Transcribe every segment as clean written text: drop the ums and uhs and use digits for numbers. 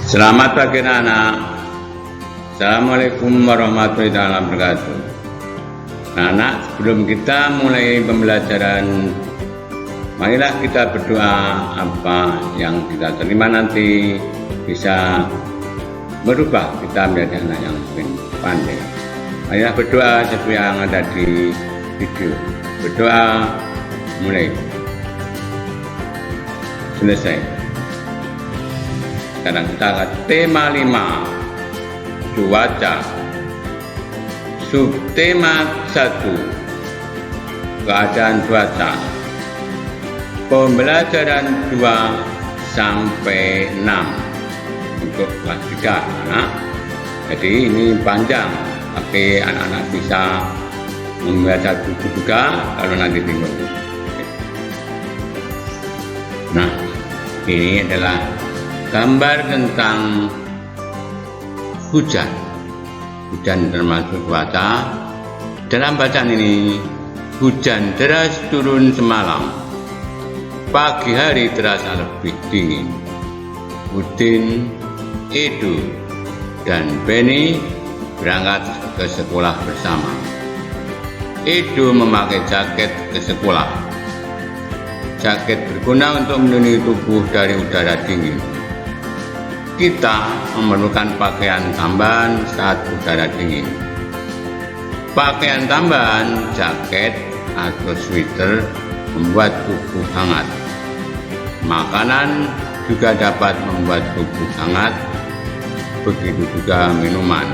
Selamat pagi anak-anak. Assalamualaikum warahmatullahi wabarakatuh. Anak, sebelum kita mulai pembelajaran, marilah kita berdoa apa yang kita terima nanti bisa merubah kita menjadi anak yang pandai. Marilah berdoa seperti yang ada di video. Berdoa mulai. Selesai. Sekarang kita akan tema 5, cuaca. Subtema 1, keadaan cuaca. Pembelajaran 2 sampai 6 untuk kelas 3 anak. Jadi ini panjang, tapi anak-anak bisa membaca buku juga kalau nanti bingung. Nah, ini adalah gambar tentang hujan. Hujan termasuk cuaca. Dalam bacaan ini, hujan deras turun semalam. Pagi hari terasa lebih dingin. Udin, Edu, dan Benny berangkat ke sekolah bersama. Edu memakai jaket ke sekolah. Jaket berguna untuk melindungi tubuh dari udara dingin. Kita memerlukan pakaian tambahan saat udara dingin. Pakaian tambahan, jaket atau sweater membuat tubuh hangat. Makanan juga dapat membuat tubuh hangat, begitu juga minuman.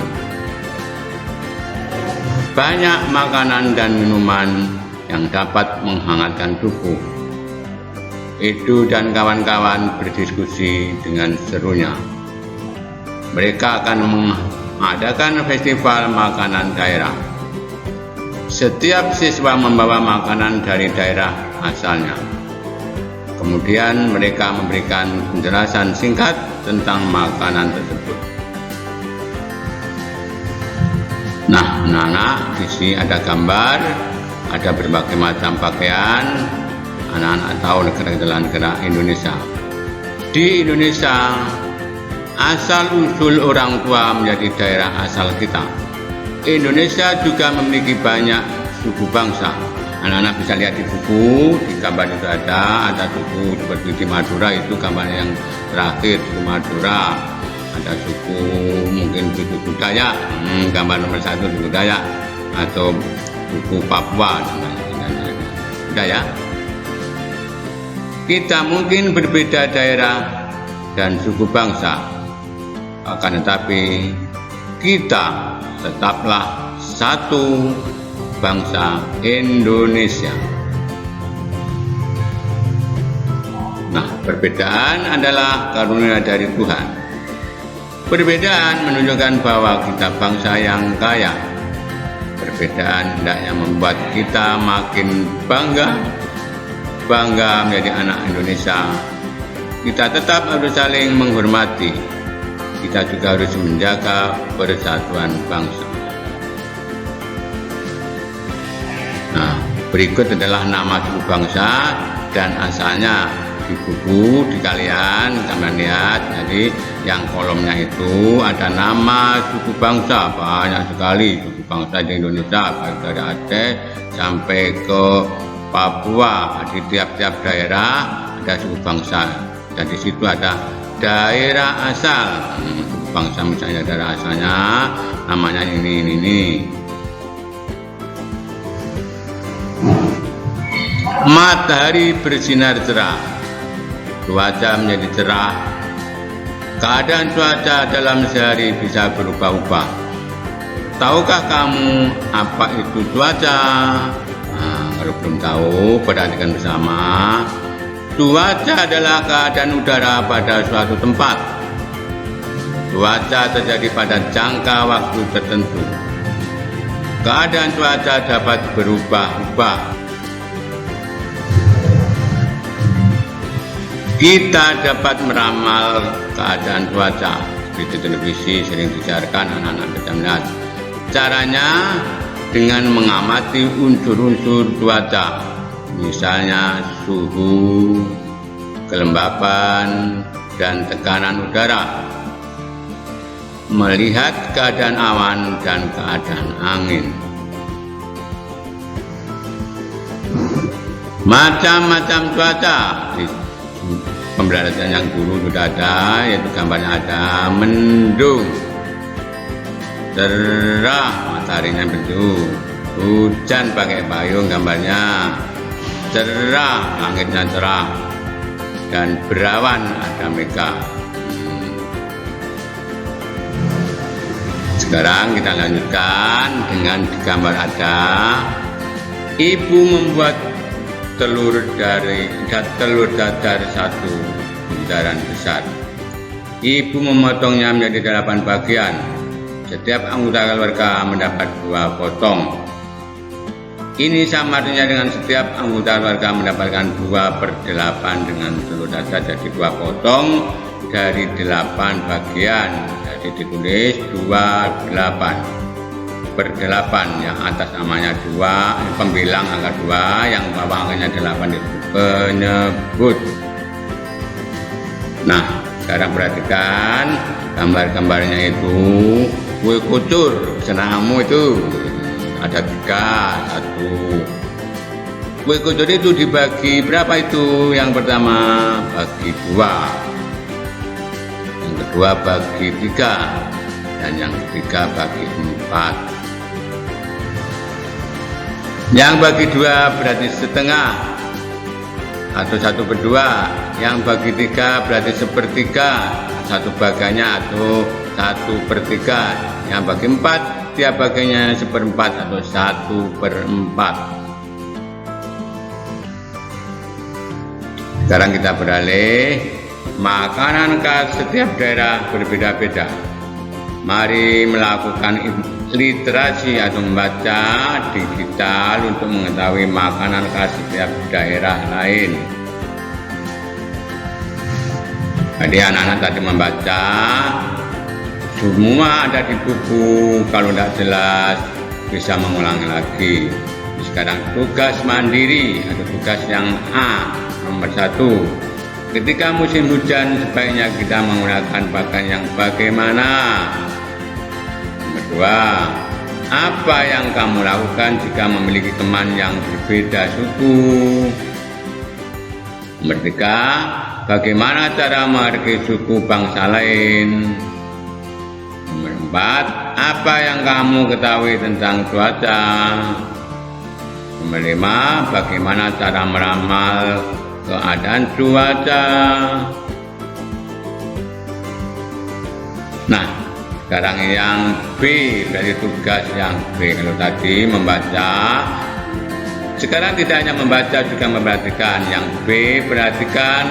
Banyak makanan dan minuman yang dapat menghangatkan tubuh. Edu dan kawan-kawan berdiskusi dengan serunya. Mereka akan mengadakan festival makanan daerah. Setiap siswa membawa makanan dari daerah asalnya. Kemudian mereka memberikan penjelasan singkat tentang makanan tersebut. Nah, anak-anak, di sini ada gambar, ada berbagai macam pakaian. Anak-anak tahu negara Indonesia. Di Indonesia, asal-usul orang tua menjadi daerah asal kita. Indonesia juga memiliki banyak suku bangsa. Anak-anak bisa lihat di buku, di gambar itu ada suku seperti di Madura, itu gambar yang terakhir, suku Madura. Ada suku, mungkin suku Dayak, gambar nomor 1 suku Dayak, atau suku Papua, sudah ya. Kita mungkin berbeda daerah dan suku bangsa, akan tetapi kita tetaplah satu bangsa Indonesia. Nah, perbedaan adalah karunia dari Tuhan. Perbedaan menunjukkan bahwa kita bangsa yang kaya. Perbedaan hendaknya membuat kita makin bangga menjadi anak Indonesia. Kita tetap harus saling menghormati. Kita juga harus menjaga persatuan bangsa. Nah, berikut adalah nama suku bangsa dan asalnya di buku di kalian lihat. Jadi yang kolomnya itu ada nama suku bangsa, banyak sekali suku bangsa di Indonesia, baik dari Aceh sampai ke Papua. Di tiap-tiap daerah ada suku bangsa, dan di situ ada daerah asal. Suku bangsa misalnya daerah asalnya namanya ini. Matahari bersinar cerah, cuaca menjadi cerah. Keadaan cuaca dalam sehari bisa berubah-ubah. Tahukah kamu apa itu cuaca? Nah, kalau belum tahu, perhatikan bersama. Cuaca adalah keadaan udara pada suatu tempat. Cuaca terjadi pada jangka waktu tertentu. Keadaan cuaca dapat berubah-ubah. Kita dapat meramal keadaan cuaca. Di televisi sering disiarkan, anak-anak bisa melihat. Caranya dengan mengamati unsur-unsur cuaca, misalnya suhu, kelembapan, dan tekanan udara. melihat keadaan awan dan keadaan angin. Macam-macam cuaca. Di pembelajaran yang dulu sudah ada, yaitu gambarnya ada mendung, cerah, mataharinya mendung, hujan pakai payung gambarnya, cerah, langitnya cerah, dan berawan ada mega. Sekarang kita lanjutkan dengan gambar ada ibu membuat telur dadar satu bundaran besar. Ibu memotongnya menjadi 8 bagian. Setiap anggota keluarga mendapat 2 potong. Ini sama artinya dengan setiap anggota keluarga mendapatkan 2/8 dengan telur dadar jadi 2 potong dari 8 bagian. Jadi ditulis 28/8, yang atas namanya 2, pembilang angka 2, yang bawah angkanya 8 itu penyebut. Nah, sekarang perhatikan gambar-gambarnya itu kue kucur, senangmu itu ada 3, 1. Kue kucur itu dibagi berapa itu? Yang pertama bagi 2, yang kedua bagi 3, dan yang ketiga bagi 4. Yang bagi 2 berarti setengah atau 1/2. Yang bagi 3 berarti 1/3, 1 bagiannya atau 1/3. Yang bagi 4 tiap bagiannya 1/4 atau 1/4. Sekarang kita beralih. Makanan khas setiap daerah berbeda-beda. Mari melakukan literasi atau membaca digital untuk mengetahui makanan khas setiap daerah lain. Jadi anak-anak tadi membaca, semua ada di buku. Kalau tidak jelas bisa mengulangi lagi. Sekarang tugas mandiri atau tugas yang A, nomor 1. Ketika musim hujan sebaiknya kita menggunakan pakaian yang bagaimana? Nomor 2. Apa yang kamu lakukan jika memiliki teman yang berbeda suku? Nomor 3. Bagaimana cara menghargai suku bangsa lain? Nomor 4. Apa yang kamu ketahui tentang cuaca? Nomor 5. Bagaimana cara meramal keadaan cuaca? Nah, sekarang yang B, berarti tugas yang B. Kalau tadi membaca, sekarang tidak hanya membaca, juga memperhatikan. Yang B, perhatikan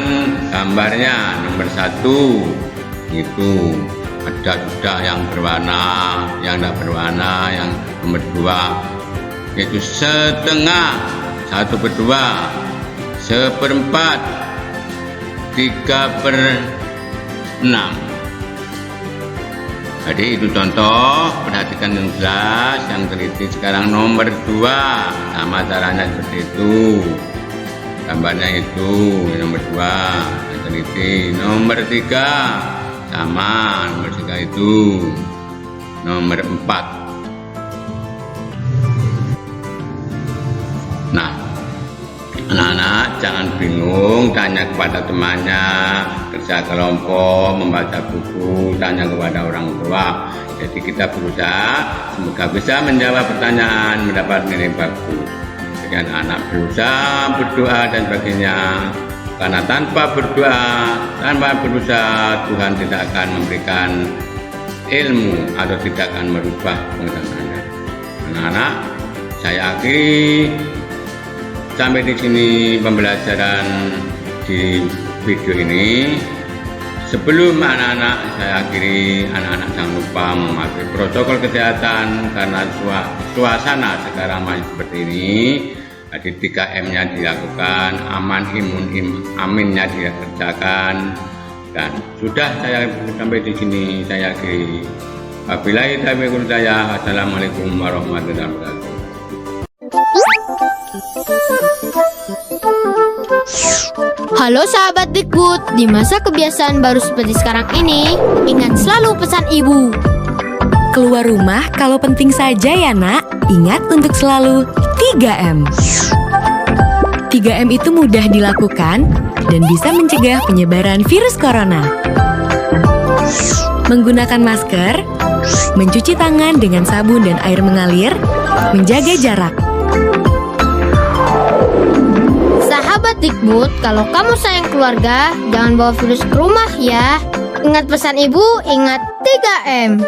gambarnya. Nomor 1 itu ada sudah yang berwarna, yang tidak berwarna. Yang nomor 2 yaitu setengah, 1/2, 1/4, 3/6. Jadi itu contoh, perhatikan yang jelas, yang teliti. Sekarang nomor 2, sama caranya seperti itu. Gambarnya itu nomor 2, yang teliti. Nomor 3, sama, nomor 3 itu. Nomor 4. Nah, anak-anak jangan bingung, tanya kepada temannya, kerja kelompok, membaca buku, tanya kepada orang tua. Jadi kita berusaha, semoga bisa menjawab pertanyaan, mendapat nilai bagus. Jadi anak-anak berusaha, berdoa dan sebagainya. Karena tanpa berdoa, tanpa berusaha, Tuhan tidak akan memberikan ilmu atau tidak akan merubah pengetahuan Anda. Anak-anak, saya akhiri sampai di sini pembelajaran di video ini. Sebelum anak-anak saya akhiri, anak-anak jangan lupa mematuhi protokol kesehatan karena suasana sekarang masih seperti ini. Jadi 3M-nya dilakukan, aman, aminnya dikerjakan, dan sudah saya sampai di sini saya akhiri. Wabillahi taufiq wal hidayah. Assalamualaikum warahmatullahi wabarakatuh. Halo sahabat Dikbud, di masa kebiasaan baru seperti sekarang ini, ingat selalu pesan ibu. keluar rumah kalau penting saja ya nak. Ingat untuk selalu 3M. 3M itu mudah dilakukan dan bisa mencegah penyebaran virus corona. Menggunakan masker, mencuci tangan dengan sabun dan air mengalir, menjaga jarak. Sahabat Dikbud, kalau kamu sayang keluarga, jangan bawa virus ke rumah ya. Ingat pesan ibu, ingat 3M.